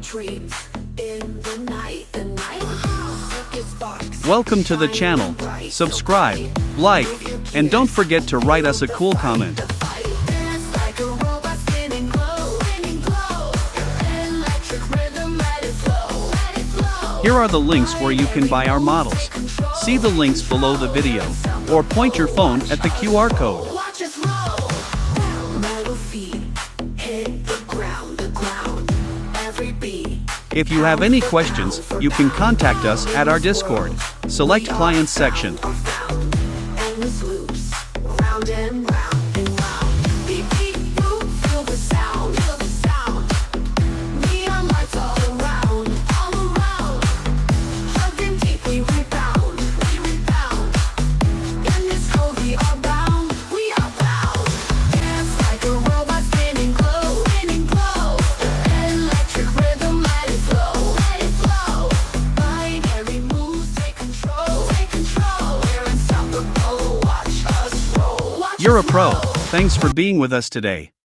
dreams in the night. Circus sparks. Welcome to the channel. Subscribe, like, and don't forget to write us a cool comment. Dance like a robot, spinning glow. Electric rhythm, let it flow. Here are the links where you can buy our models. See the links below the video, or point your phone at the QR code. Watch us roll. Metal feet hit the ground. Every beat. If you have any questions, you can contact us at our Discord. Select Clients section. Endless loops, round and round and round. Beat, beat, boop, feel the sound. Neon lights all around. Hugging deep, we rebound. In this code we are bound. Dance like a robot, spinning glow. Electric rhythm, let it flow. Binary moves, take control. We're unstoppable, watch us roll. You're a pro. Thanks for being with us today.